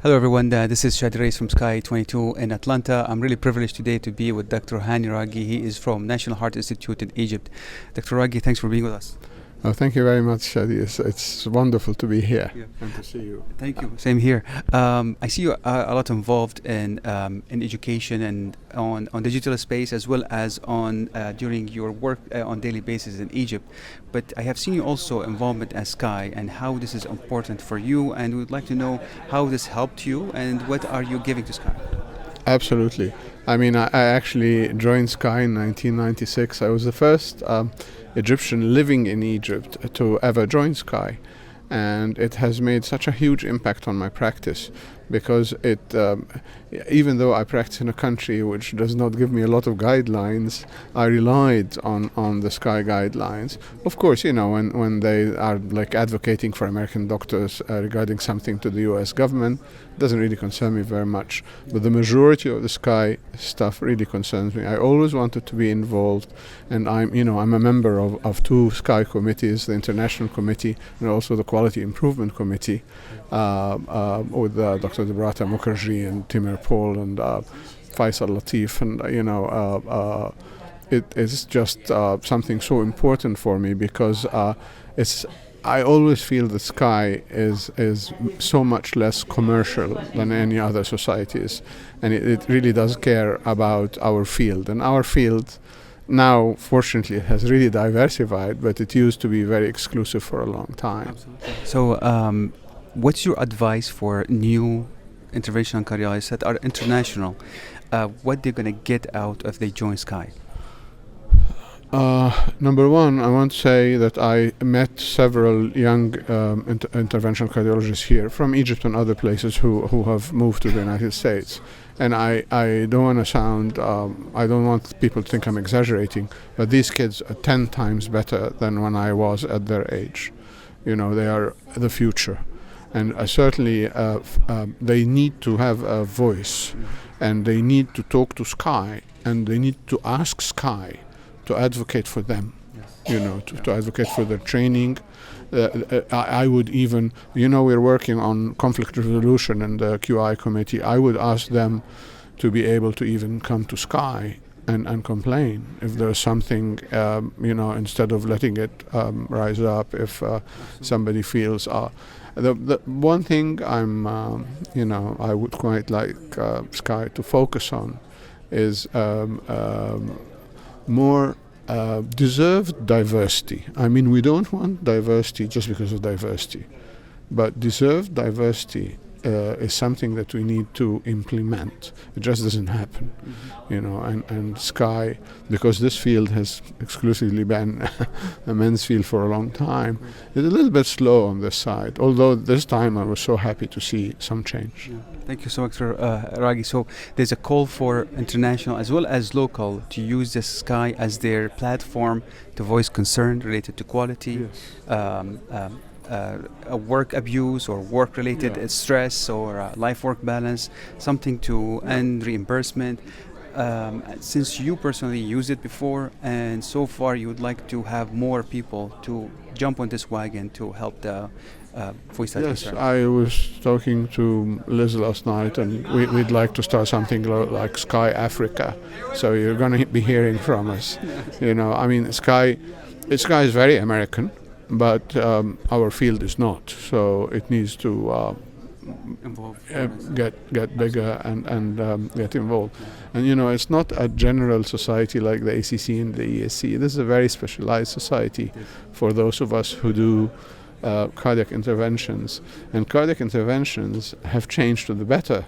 Hello everyone, this is Chadi Alraies from SCAI-TV in Atlanta. I'm really privileged today to be with Dr. Hany Ragy. He is from National Heart Institute in Egypt. Dr. Ragy, thanks for being with us. Oh, thank you very much, Chadi. It's wonderful to be here and to see you. Thank you. Same here. I see you are a lot involved in education and on digital space, as well as on during your work on daily basis in Egypt. But I have seen you also involvement at SCAI and how this is important for you, and we would like to know how this helped you and what are you giving to SCAI. Absolutely. I mean, I actually joined SCAI in 1996. I was the first Egyptian living in Egypt to ever join SCAI, and it has made such a huge impact on my practice because it, even though I practice in a country which does not give me a lot of guidelines, I relied on the SCAI guidelines. Of course, you know, when they are like advocating for American doctors regarding something to the US government, it doesn't really concern me very much. But the majority of the SCAI stuff really concerns me. I always wanted to be involved, and I'm a member of two SCAI committees, the International Committee and also the Quality Improvement Committee, with Dr. Debrata Mukherjee and Timur Paul and Faisal Latif, and it is just something so important for me because I always feel that SCAI is so much less commercial than any other societies, and it really does care about our field. And our field now, fortunately, it has really diversified, but it used to be very exclusive for a long time. Absolutely. So, what's your advice for new interventional cardiologists that are international? What they're going to get out if they join SCAI? Number one, I want to say that I met several young interventional cardiologists here from Egypt and other places who have moved to the United States. And I don't want to sound, I don't want people to think I'm exaggerating, but these kids are 10 times better than when I was at their age. You know, they are the future. And certainly they need to have a voice, and they need to talk to SCAI, and they need to ask SCAI to advocate for them, you know, to advocate for their training. I would even, you know, we're working on conflict resolution and the QI committee. I would ask them to be able to even come to SCAI and complain if there's something, you know, instead of letting it rise up. If somebody feels, the one thing you know, I would quite like SCAI to focus on is more deserved diversity. I mean, we don't want diversity just because of diversity, but deserved diversity is something that we need to implement. It just doesn't happen, you know. And SCAI, because this field has exclusively been a men's field for a long time, is a little bit slow on this side. Although this time I was so happy to see some change. Yeah. Thank you so much, Ragy. So there's a call for international as well as local to use the SCAI as their platform to voice concern related to quality, yes. Work abuse or work-related stress or life-work balance, something to end reimbursement. Since you personally used it before, and so far you would like to have more people to jump on this wagon to help the voice that concern. Yes, I was talking to Liz last night, and we'd like to start something like SCAI Africa. So you're going to be hearing from us. You know, I mean, SCAI is very American, but our field is not. So it needs to get bigger and get involved. And you know, it's not a general society like the ACC and the ESC. This is a very specialized society for those of us who do cardiac interventions, and cardiac interventions have changed to the better,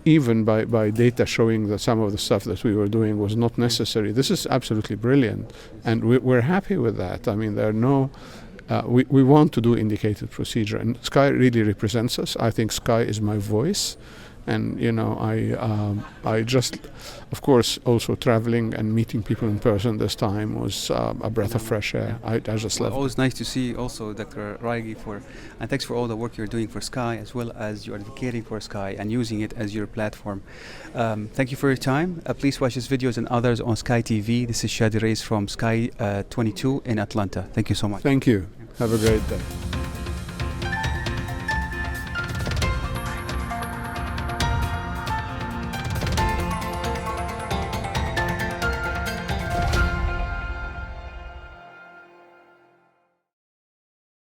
even by data showing that some of the stuff that we were doing was not necessary. This is absolutely brilliant, and we're happy with that. I mean, there are no we want to do indicated procedure, and SCAI really represents us. I think SCAI is my voice. And you know, I just, of course, also traveling and meeting people in person this time was a breath of fresh air. I just love it. Always nice to see also Dr. Ragy and thanks for all the work you're doing for SCAI, as well as you're advocating for SCAI and using it as your platform. Thank you for your time. Please watch these videos and others on SCAI-TV. This is Chadi Alraies from SCAI-TV in Atlanta. Thank you so much. Thank you. Have a great day.